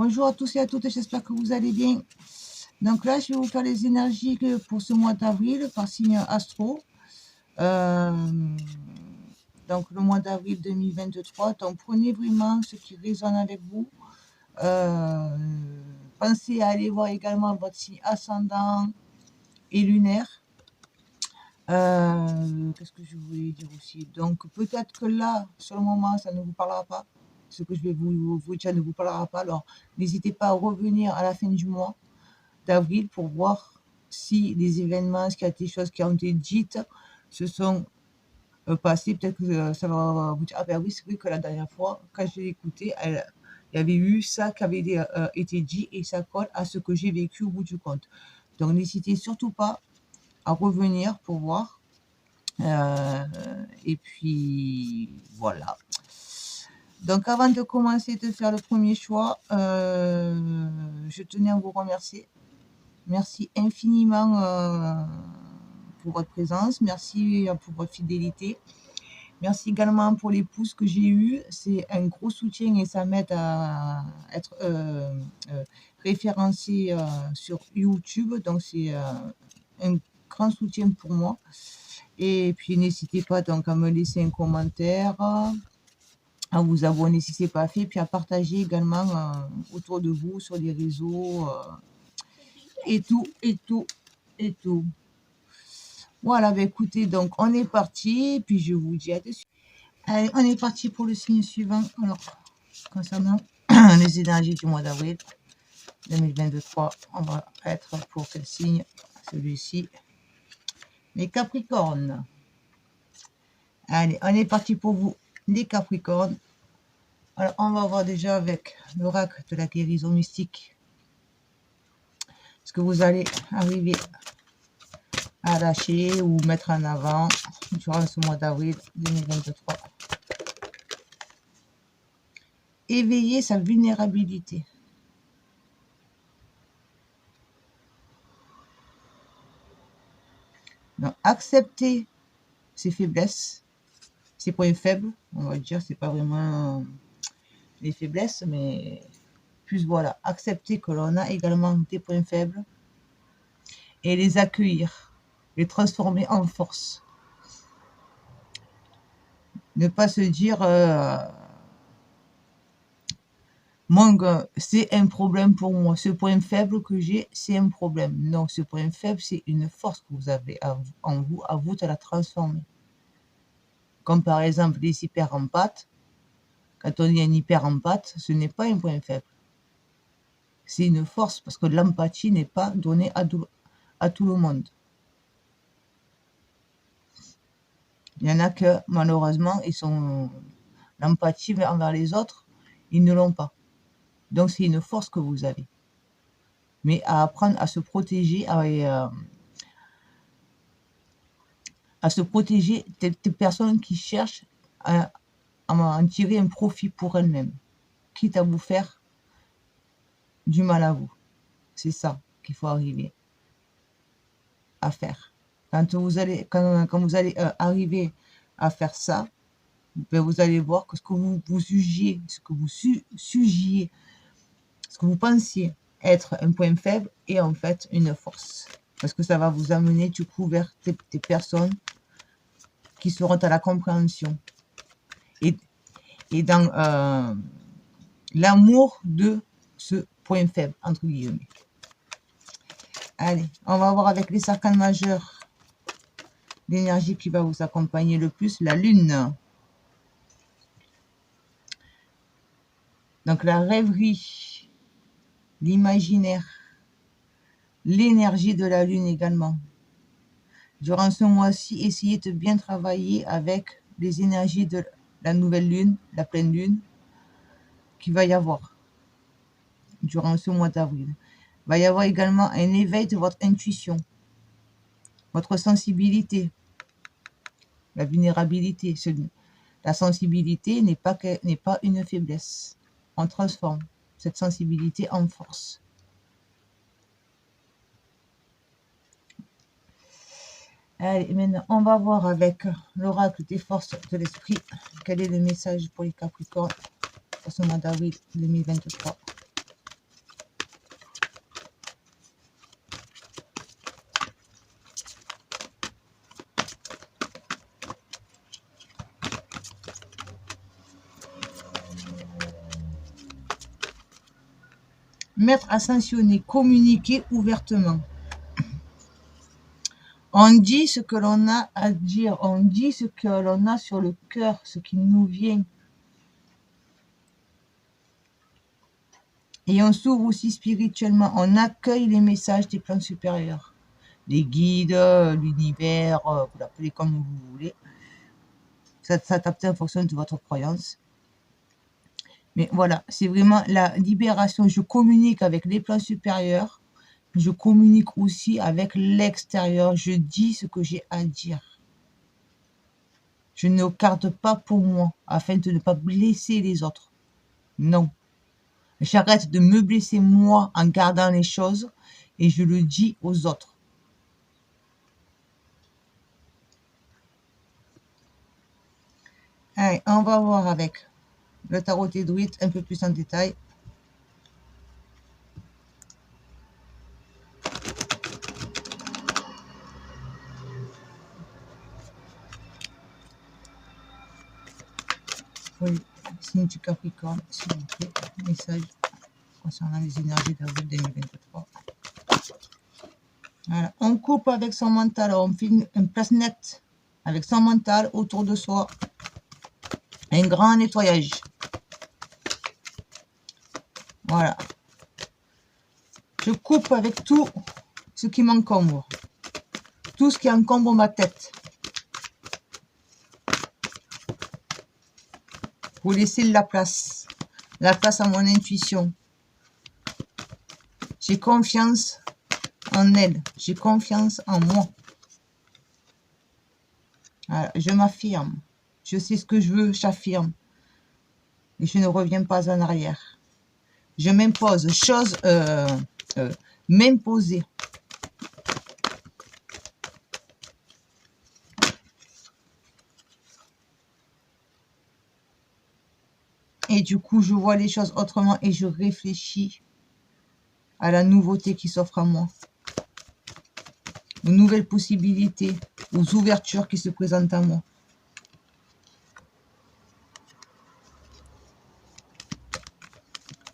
Bonjour à tous et à toutes, j'espère que vous allez bien. Donc là, je vais vous faire les énergies pour ce mois d'avril par signe astro. Donc le mois d'avril 2023. Donc prenez vraiment ce qui résonne avec vous. Pensez à aller voir également votre signe ascendant et lunaire. Qu'est-ce que je voulais dire aussi? Donc peut-être que là, sur le moment, ça ne vous parlera pas. Ce que je vais vous dire ne vous parlera pas. Alors n'hésitez pas à revenir à la fin du mois d'avril pour voir si les événements, s'il y a des choses qui ont été dites, se sont passées. Peut-être que ça va vous dire, ah ben oui, c'est vrai que la dernière fois, quand je l'ai écouté, il y avait eu ça qui avait été dit et ça colle à ce que j'ai vécu au bout du compte. Donc n'hésitez surtout pas à revenir pour voir. Et puis voilà. Donc avant de commencer de faire le premier choix, je tenais à vous remercier. Merci infiniment pour votre présence. Merci pour votre fidélité. Merci également pour les pouces que j'ai eus. C'est un gros soutien et ça m'aide à être référencé sur YouTube. Donc c'est un grand soutien pour moi. Et puis n'hésitez pas donc à me laisser un commentaire, à vous abonner si ce n'est pas fait, puis à partager également autour de vous sur les réseaux et tout. Voilà, bah écoutez, donc on est parti, puis je vous dis à de suite. Allez, on est parti pour le signe suivant. Alors, concernant les énergies du mois d'avril 2023, on va être pour quel signe? Celui-ci, les Capricornes. Allez, on est parti pour vous, les Capricornes. Alors, on va voir déjà avec l'oracle de la guérison mystique ce que vous allez arriver à lâcher ou mettre en avant durant ce mois d'avril 2023. Éveiller sa vulnérabilité. Donc, accepter ses faiblesses, ses points faibles, on va dire, c'est pas vraiment les faiblesses, mais plus voilà, accepter que l'on a également des points faibles et les accueillir, les transformer en force. Ne pas se dire c'est un problème pour moi, ce point faible que j'ai, c'est un problème. Non, ce point faible, c'est une force que vous avez en vous, à vous de la transformer. Comme par exemple les hyper-empathes. Quand on est un hyper-empathe, ce n'est pas un point faible. C'est une force, parce que l'empathie n'est pas donnée à tout le monde. Il y en a que, malheureusement, l'empathie envers les autres, ils ne l'ont pas. Donc c'est une force que vous avez. Mais à apprendre à se protéger, à se protéger des personnes qui cherchent à en tirer un profit pour elles-mêmes, quitte à vous faire du mal à vous. C'est ça qu'il faut arriver à faire. Quand vous allez arriver à faire ça, ben vous allez voir que ce que vous jugiez, ce que vous pensiez être un point faible est en fait une force. Parce que ça va vous amener du coup vers des personnes qui seront à la compréhension. Et dans l'amour de ce point faible, entre guillemets. Allez, on va voir avec les arcanes majeurs l'énergie qui va vous accompagner le plus, la lune. Donc la rêverie, l'imaginaire, l'énergie de la lune également. Durant ce mois-ci, essayez de bien travailler avec les énergies de la nouvelle lune, la pleine lune, qu'il va y avoir durant ce mois d'avril. Il va y avoir également un éveil de votre intuition, votre sensibilité, la vulnérabilité. La sensibilité n'est pas une faiblesse. On transforme cette sensibilité en force. Allez, maintenant, on va voir avec l'oracle des forces de l'esprit quel est le message pour les Capricornes pour ce mois d'avril 2023. Mettre, ascensionner, communiquer ouvertement. On dit ce que l'on a à dire, on dit ce que l'on a sur le cœur, ce qui nous vient. Et on s'ouvre aussi spirituellement, on accueille les messages des plans supérieurs. Les guides, l'univers, vous l'appelez comme vous voulez. Ça s'adapte en fonction de votre croyance. Mais voilà, c'est vraiment la libération. Je communique avec les plans supérieurs. Je communique aussi avec l'extérieur. Je dis ce que j'ai à dire. Je ne garde pas pour moi afin de ne pas blesser les autres. Non. J'arrête de me blesser moi en gardant les choses et je le dis aux autres. Allez, on va voir avec le tarot des druides un peu plus en détail. Oui, signe du Capricorne, s'il vous plaît, message concernant les énergies d'avril 2023. Voilà, on coupe avec son mental, on fait une place nette avec son mental autour de soi. Un grand nettoyage. Voilà. Je coupe avec tout ce qui m'encombre. Tout ce qui encombre ma tête. Pour laisser la place à mon intuition. J'ai confiance en elle, j'ai confiance en moi. Voilà, je m'affirme, je sais ce que je veux, j'affirme. Et je ne reviens pas en arrière. Je m'impose, m'imposer. Et du coup, je vois les choses autrement et je réfléchis à la nouveauté qui s'offre à moi. Aux nouvelles possibilités, aux ouvertures qui se présentent à moi.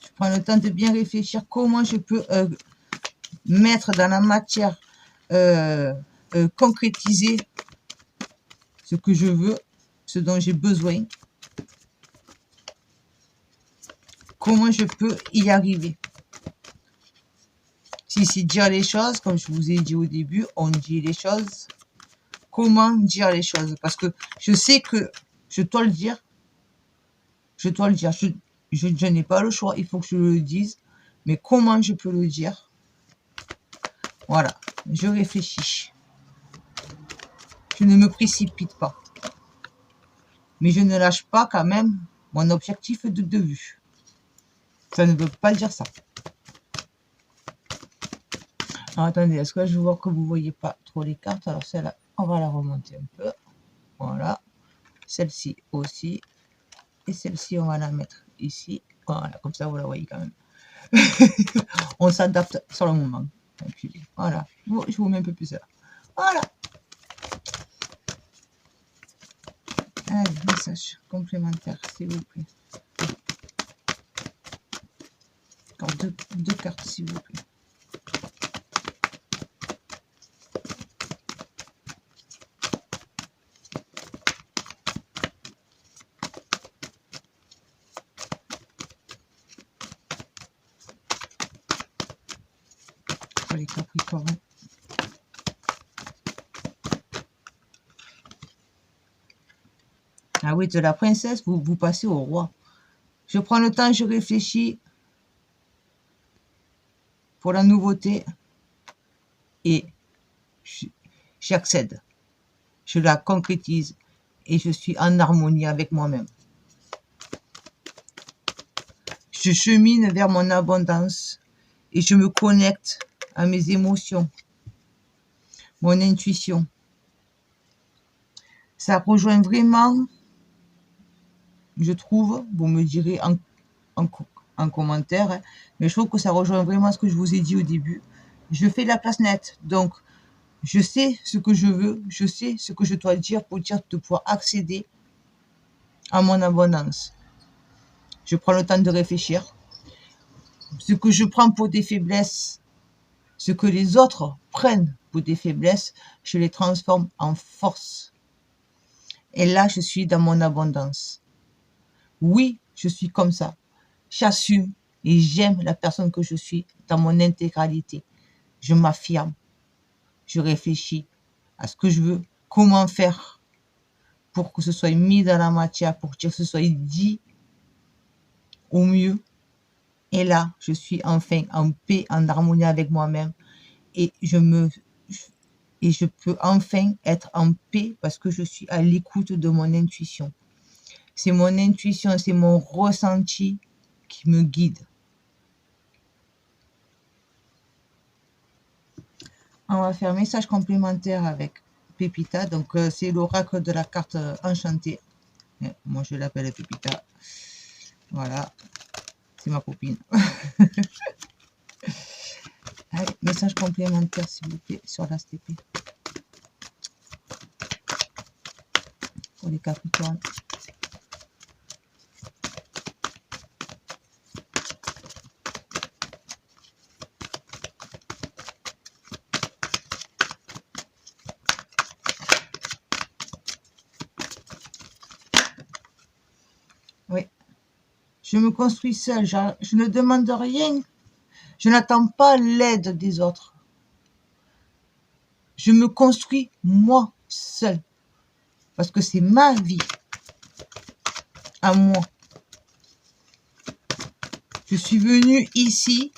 Je prends le temps de bien réfléchir comment je peux mettre dans la matière, concrétiser ce que je veux, ce dont j'ai besoin. Comment je peux y arriver? Si c'est dire les choses, comme je vous ai dit au début, on dit les choses. Comment dire les choses? Parce que je sais que je dois le dire. Je dois le dire. Je n'ai pas le choix, il faut que je le dise. Mais comment je peux le dire? Voilà, je réfléchis. Je ne me précipite pas. Mais je ne lâche pas quand même mon objectif de vue. Ça ne veut pas dire ça. Alors, attendez, est-ce que je vois que vous ne voyez pas trop les cartes? Alors celle-là, on va la remonter un peu. Voilà. Celle-ci aussi. Et celle-ci, on va la mettre ici. Voilà, comme ça, vous la voyez quand même. On s'adapte sur le moment. Voilà. Je vous mets un peu plus là. Voilà. Allez, message complémentaire, s'il vous plaît. Encore deux cartes, s'il vous plaît. Pour les Capricornes. Ah oui, de la princesse, vous passez au roi. Je prends le temps, je réfléchis pour la nouveauté et j'accède. Je la concrétise et je suis en harmonie avec moi-même. Je chemine vers mon abondance et je me connecte à mes émotions, mon intuition. Ça rejoint vraiment, je trouve, vous me direz en commentaire, hein, mais je trouve que ça rejoint vraiment ce que je vous ai dit au début. Je fais la place nette, donc je sais ce que je veux, je sais ce que je dois dire pour dire de pouvoir accéder à mon abondance. Je prends le temps de réfléchir. Ce que je prends pour des faiblesses, ce que les autres prennent pour des faiblesses, je les transforme en force. Et là, je suis dans mon abondance. Oui, je suis comme ça. J'assume et j'aime la personne que je suis dans mon intégralité. Je m'affirme. Je réfléchis à ce que je veux, comment faire pour que ce soit mis dans la matière, pour que ce soit dit au mieux. Et là, je suis enfin en paix, en harmonie avec moi-même. Et je peux enfin être en paix parce que je suis à l'écoute de mon intuition. C'est mon intuition, c'est mon ressenti qui me guide. On va faire message complémentaire avec Pépita. Donc, c'est l'oracle de la carte enchantée. Moi, je l'appelle Pépita. Voilà. C'est ma copine. Allez, message complémentaire, s'il vous plaît, sur la STP. Pour les Capricornes. Oui. Je me construis seule. Je ne demande rien. Je n'attends pas l'aide des autres. Je me construis moi seule. Parce que c'est ma vie. À moi. Je suis venue ici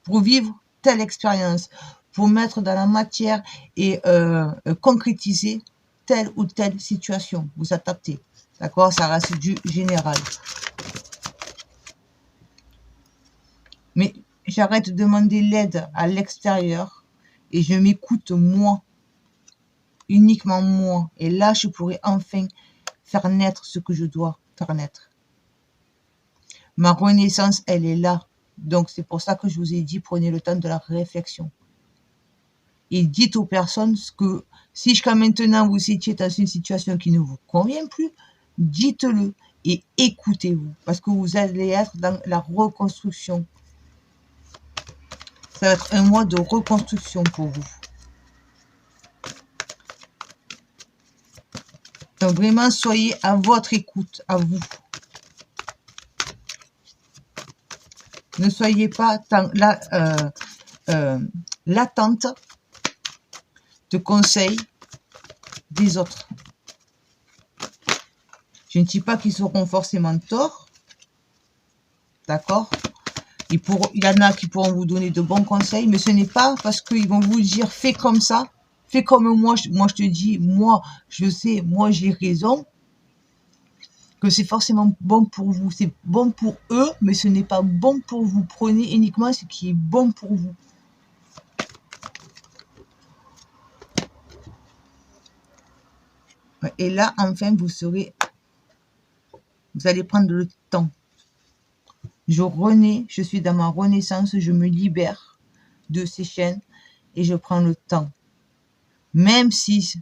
pour vivre telle expérience, pour mettre dans la matière et concrétiser telle ou telle situation. Vous adaptez. D'accord? Ça reste du général. Mais j'arrête de demander l'aide à l'extérieur et je m'écoute moi. Uniquement moi. Et là, je pourrai enfin faire naître ce que je dois faire naître. Ma renaissance, elle est là. Donc, c'est pour ça que je vous ai dit, prenez le temps de la réflexion. Et dites aux personnes que si jusqu'à maintenant vous étiez dans une situation qui ne vous convient plus, dites-le et écoutez-vous. Parce que vous allez être dans la reconstruction. Ça va être un mois de reconstruction pour vous. Donc vraiment, soyez à votre écoute, à vous. Ne soyez pas l'attente de conseils des autres. Je ne dis pas qu'ils seront forcément tort. D'accord? Il y en a qui pourront vous donner de bons conseils, mais ce n'est pas parce qu'ils vont vous dire fais comme ça, fais comme moi je te dis, moi je sais, moi j'ai raison, que c'est forcément bon pour vous. C'est bon pour eux, mais ce n'est pas bon pour vous. Prenez uniquement ce qui est bon pour vous. Et là, enfin, vous allez prendre le temps. Je renais, je suis dans ma renaissance, je me libère de ces chaînes et je prends le temps. Même si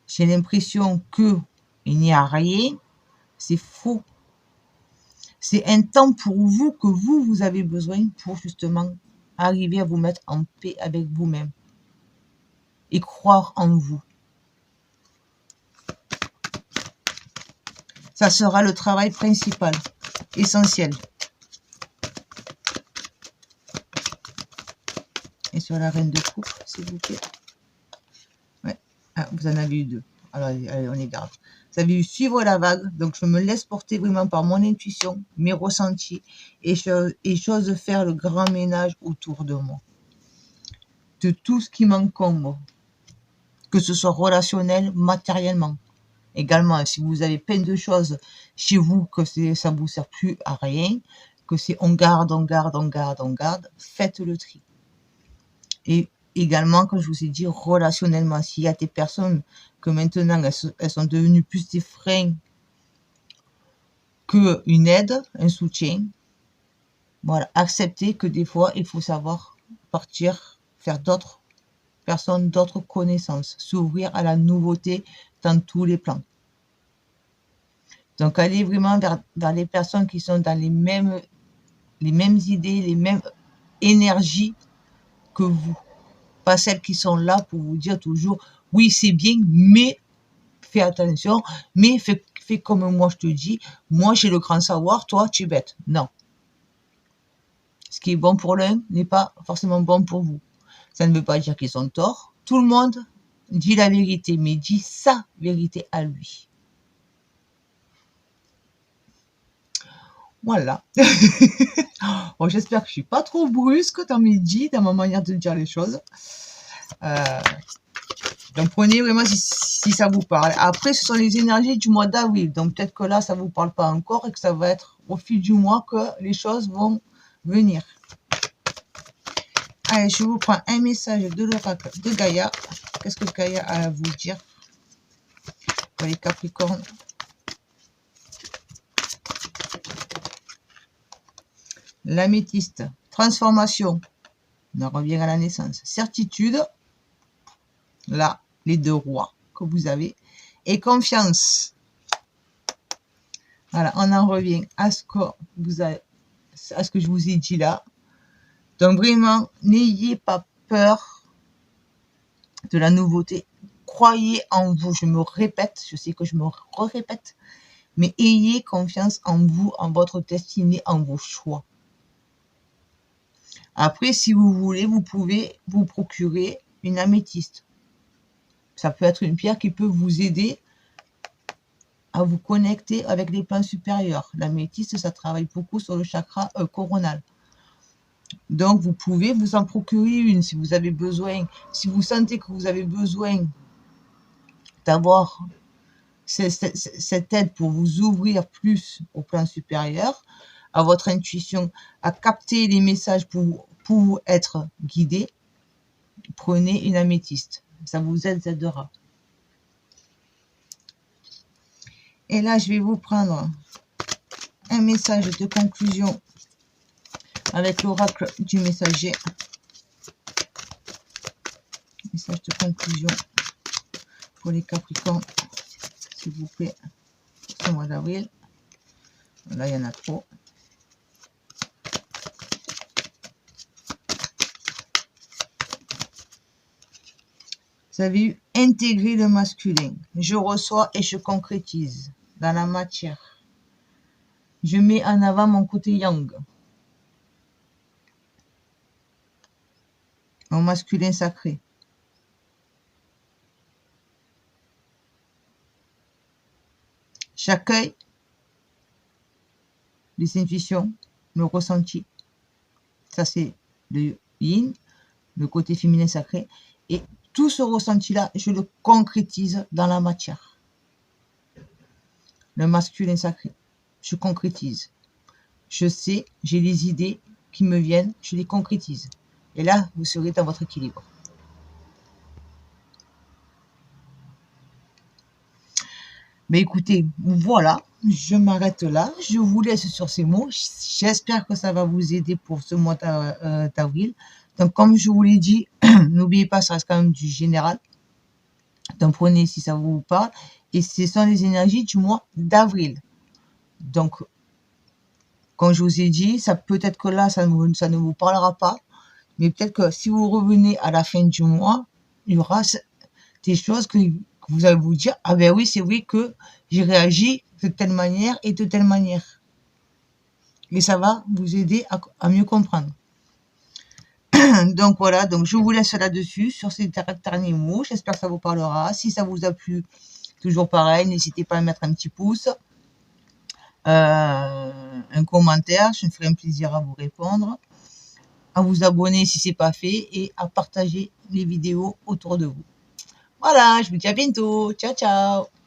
j'ai l'impression qu'il n'y a rien, c'est faux. C'est un temps pour vous que vous avez besoin pour justement arriver à vous mettre en paix avec vous-même et croire en vous. Ça sera le travail principal, essentiel. Et sur la reine de coupe, s'il vous plaît. Ouais. Ah, vous en avez eu deux. Alors, allez, on les garde. Vous avez eu suivre la vague. Donc, je me laisse porter vraiment par mon intuition, mes ressentis. Et j'ose faire le grand ménage autour de moi. De tout ce qui m'encombre. Que ce soit relationnel, matériellement. Également, si vous avez plein de choses chez vous, que ça ne vous sert plus à rien, que c'est on garde, faites le tri. Et également, comme je vous ai dit, relationnellement, s'il y a des personnes que maintenant, elles sont devenues plus des freins qu'une aide, un soutien, voilà, acceptez que des fois, il faut savoir partir, faire d'autres personnes, d'autres connaissances, s'ouvrir à la nouveauté dans tous les plans. Donc, allez vraiment vers les personnes qui sont dans les mêmes les mêmes idées, les mêmes énergies que vous. Pas celles qui sont là pour vous dire toujours, oui, c'est bien, mais fais attention, mais fais comme moi je te dis, moi j'ai le grand savoir, toi tu es bête. Non. Ce qui est bon pour l'un n'est pas forcément bon pour vous. Ça ne veut pas dire qu'ils ont tort. Tout le monde dit la vérité, mais dit sa vérité à lui. Voilà. Bon, j'espère que je suis pas trop brusque dans mes dits, dans ma manière de dire les choses. Donc prenez vraiment si ça vous parle. Après, ce sont les énergies du mois d'avril. Donc peut-être que là, ça vous parle pas encore et que ça va être au fil du mois que les choses vont venir. Allez, je vous prends un message de l'oracle de Gaïa. Qu'est-ce que Gaïa a à vous dire pour les Capricornes? L'améthyste, transformation, on en revient à la naissance. Certitude, là, les deux rois que vous avez. Et confiance. Voilà, on en revient à ce que je vous ai dit là. Donc vraiment, n'ayez pas peur de la nouveauté. Croyez en vous. Je me répète, je sais que je me répète, mais ayez confiance en vous, en votre destinée, en vos choix. Après, si vous voulez, vous pouvez vous procurer une améthyste. Ça peut être une pierre qui peut vous aider à vous connecter avec les plans supérieurs. L'améthyste, ça travaille beaucoup sur le chakra coronal. Donc, vous pouvez vous en procurer une si vous avez besoin. Si vous sentez que vous avez besoin d'avoir cette aide pour vous ouvrir plus au plan supérieur, à votre intuition, à capter les messages pour vous être guidé, prenez une améthyste. Ça vous aidera. Et là, je vais vous prendre un message de conclusion avec l'oracle du messager. Message de conclusion pour les Capricornes, s'il vous plaît, ce mois d'avril. Là, il y en a trop. Vous avez eu intégrer le masculin. Je reçois et je concrétise dans la matière. Je mets en avant mon côté yang. Mon masculin sacré. J'accueille les intuitions, le ressenti. Ça, c'est le yin, le côté féminin sacré. Et tout ce ressenti-là, je le concrétise dans la matière. Le masculin sacré, je concrétise. Je sais, j'ai les idées qui me viennent, je les concrétise. Et là, vous serez dans votre équilibre. Mais écoutez, voilà, je m'arrête là. Je vous laisse sur ces mots. J'espère que ça va vous aider pour ce mois d'avril. Donc, comme je vous l'ai dit, n'oubliez pas, ça reste quand même du général. Donc, prenez si ça vous parle. Et ce sont les énergies du mois d'avril. Donc, comme je vous ai dit, ça peut-être que là, ça ne vous parlera pas. Mais peut-être que si vous revenez à la fin du mois, il y aura des choses que vous allez vous dire, ah ben oui, c'est vrai que j'ai réagi de telle manière et de telle manière. Et ça va vous aider à mieux comprendre. Donc voilà, donc je vous laisse là-dessus, sur ces derniers mots. J'espère que ça vous parlera. Si ça vous a plu, toujours pareil, n'hésitez pas à mettre un petit pouce, un commentaire, je me ferai un plaisir à vous répondre, à vous abonner si ce n'est pas fait et à partager les vidéos autour de vous. Voilà, je vous dis à bientôt. Ciao, ciao.